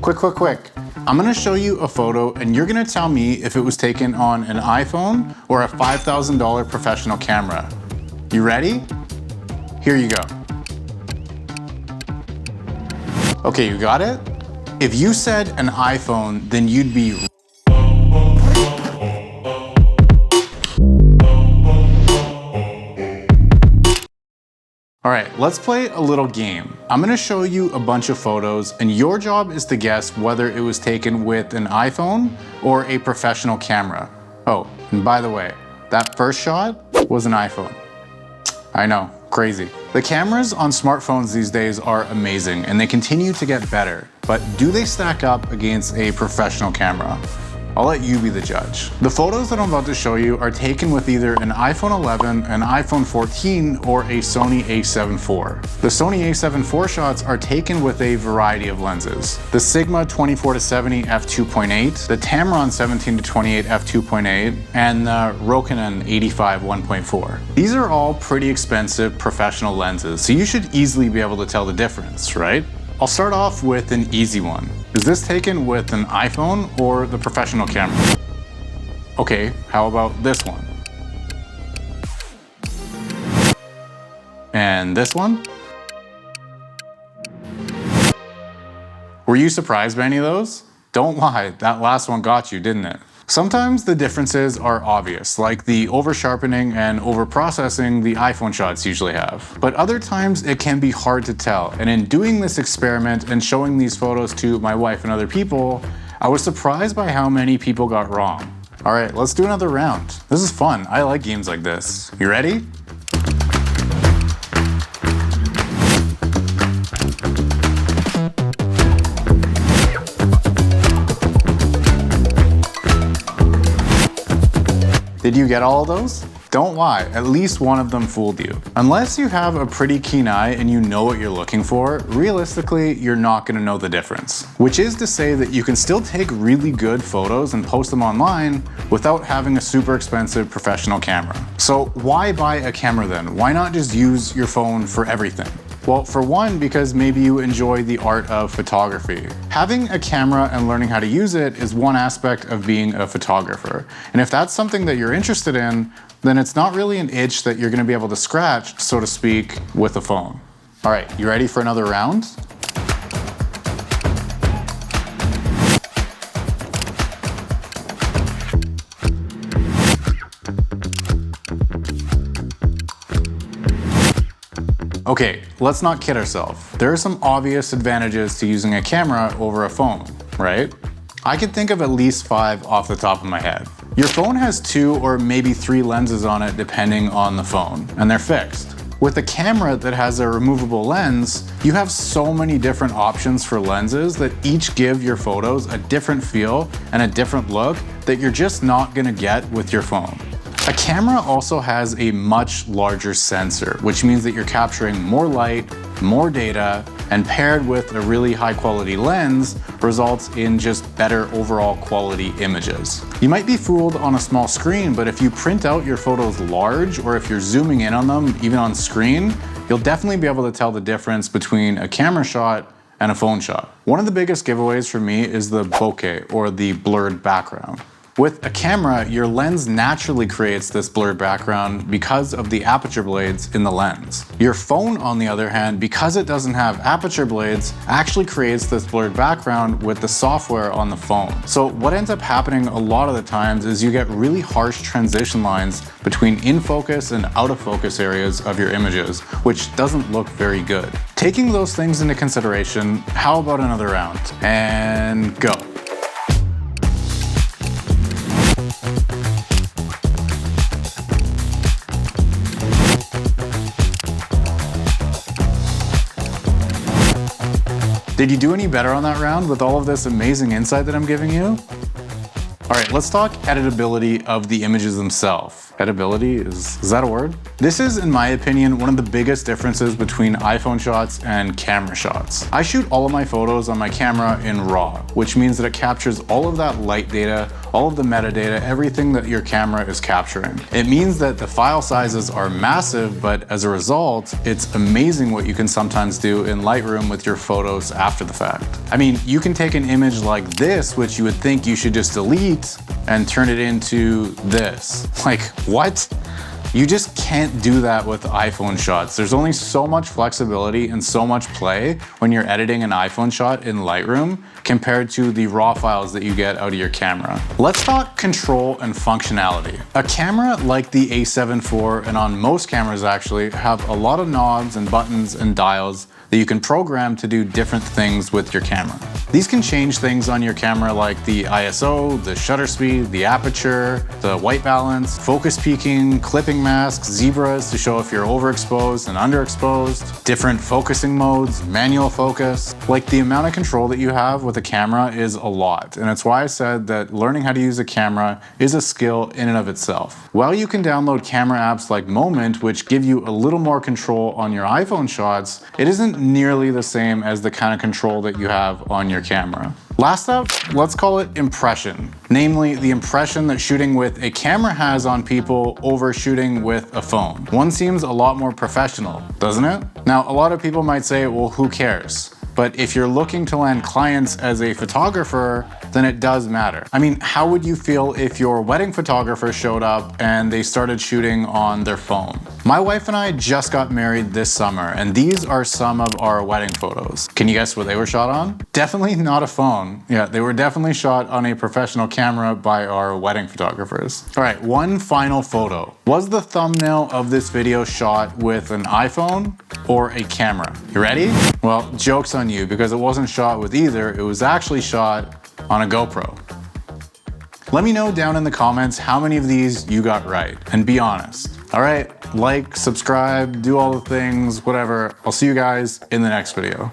Quick. I'm gonna show you a photo and you're gonna tell me if it was taken on an iPhone or a $5,000 professional camera. You ready? Here you go. Okay, you got it? If you said an iPhone, then you'd be All right, let's play a little game. I'm gonna show you a bunch of photos and your job is to guess whether it was taken with an iPhone or a professional camera. Oh, and by the way, that first shot was an iPhone. I know, crazy. The cameras on smartphones these days are amazing and they continue to get better, but do they stack up against a professional camera? I'll let you be the judge. The photos that I'm about to show you are taken with either an iPhone 11, an iPhone 14, or a Sony a7 IV. The Sony a7 IV shots are taken with a variety of lenses. The Sigma 24-70 f2.8, the Tamron 17-28 f2.8, and the Rokinon 85 1.4. These are all pretty expensive professional lenses, so you should easily be able to tell the difference, right? I'll start off with an easy one. Is this taken with an iPhone or the professional camera? Okay, how about this one? And this one? Were you surprised by any of those? Don't lie, that last one got you, didn't it? Sometimes the differences are obvious, like the over-sharpening and over-processing the iPhone shots usually have. But other times it can be hard to tell, and in doing this experiment and showing these photos to my wife and other people, I was surprised by how many people got wrong. All right, let's do another round. This is fun, I like games like this. You ready? Did you get all of those? Don't lie, at least one of them fooled you. Unless you have a pretty keen eye and you know what you're looking for, realistically, you're not gonna know the difference. Which is to say that you can still take really good photos and post them online without having a super expensive professional camera. So why buy a camera then? Why not just use your phone for everything? Well, for one, because maybe you enjoy the art of photography. Having a camera and learning how to use it is one aspect of being a photographer. And if that's something that you're interested in, then it's not really an itch that you're gonna be able to scratch, so to speak, with a phone. All right, you ready for another round? Okay, let's not kid ourselves. There are some obvious advantages to using a camera over a phone, right? I can think of at least 5 off the top of my head. Your phone has 2 or maybe 3 lenses on it depending on the phone, and they're fixed. With a camera that has a removable lens, you have so many different options for lenses that each give your photos a different feel and a different look that you're just not gonna get with your phone. A camera also has a much larger sensor, which means that you're capturing more light, more data, and paired with a really high quality lens results in just better overall quality images. You might be fooled on a small screen, but if you print out your photos large or if you're zooming in on them, even on screen, you'll definitely be able to tell the difference between a camera shot and a phone shot. One of the biggest giveaways for me is the bokeh, or the blurred background. With a camera, your lens naturally creates this blurred background because of the aperture blades in the lens. Your phone, on the other hand, because it doesn't have aperture blades, actually creates this blurred background with the software on the phone. So what ends up happening a lot of the times is you get really harsh transition lines between in focus and out of focus areas of your images, which doesn't look very good. Taking those things into consideration, how about another round? And go. Did you do any better on that round with all of this amazing insight that I'm giving you? All right, let's talk editability of the images themselves. Editability, is that a word? This is, in my opinion, one of the biggest differences between iPhone shots and camera shots. I shoot all of my photos on my camera in RAW, which means that it captures all of that light data, all of the metadata, everything that your camera is capturing. It means that the file sizes are massive, but as a result, it's amazing what you can sometimes do in Lightroom with your photos after the fact. I mean, you can take an image like this, which you would think you should just delete, and turn it into this. Like, what? You just can't do that with iPhone shots. There's only so much flexibility and so much play when you're editing an iPhone shot in Lightroom compared to the raw files that you get out of your camera. Let's talk control and functionality. A camera like the A7 IV, and on most cameras actually, have a lot of knobs and buttons and dials that you can program to do different things with your camera. These can change things on your camera like the ISO, the shutter speed, the aperture, the white balance, focus peaking, clipping masks, zebras to show if you're overexposed and underexposed, different focusing modes, manual focus. Like, the amount of control that you have with a camera is a lot, and it's why I said that learning how to use a camera is a skill in and of itself. While you can download camera apps like Moment, which give you a little more control on your iPhone shots, it isn't nearly the same as the kind of control that you have on your camera. Last up, let's call it impression. Namely, the impression that shooting with a camera has on people over shooting with a phone. One seems a lot more professional, doesn't it? Now, a lot of people might say, well, who cares? But if you're looking to land clients as a photographer, then it does matter. I mean, how would you feel if your wedding photographer showed up and they started shooting on their phone? My wife and I just got married this summer, and these are some of our wedding photos. Can you guess what they were shot on? Definitely not a phone. Yeah, they were definitely shot on a professional camera by our wedding photographers. All right, one final photo. Was the thumbnail of this video shot with an iPhone or a camera? You ready? Well, joke's on you, because it wasn't shot with either. It was actually shot on a GoPro. Let me know down in the comments how many of these you got right, and be honest. All right, like, subscribe, do all the things, whatever. I'll see you guys in the next video.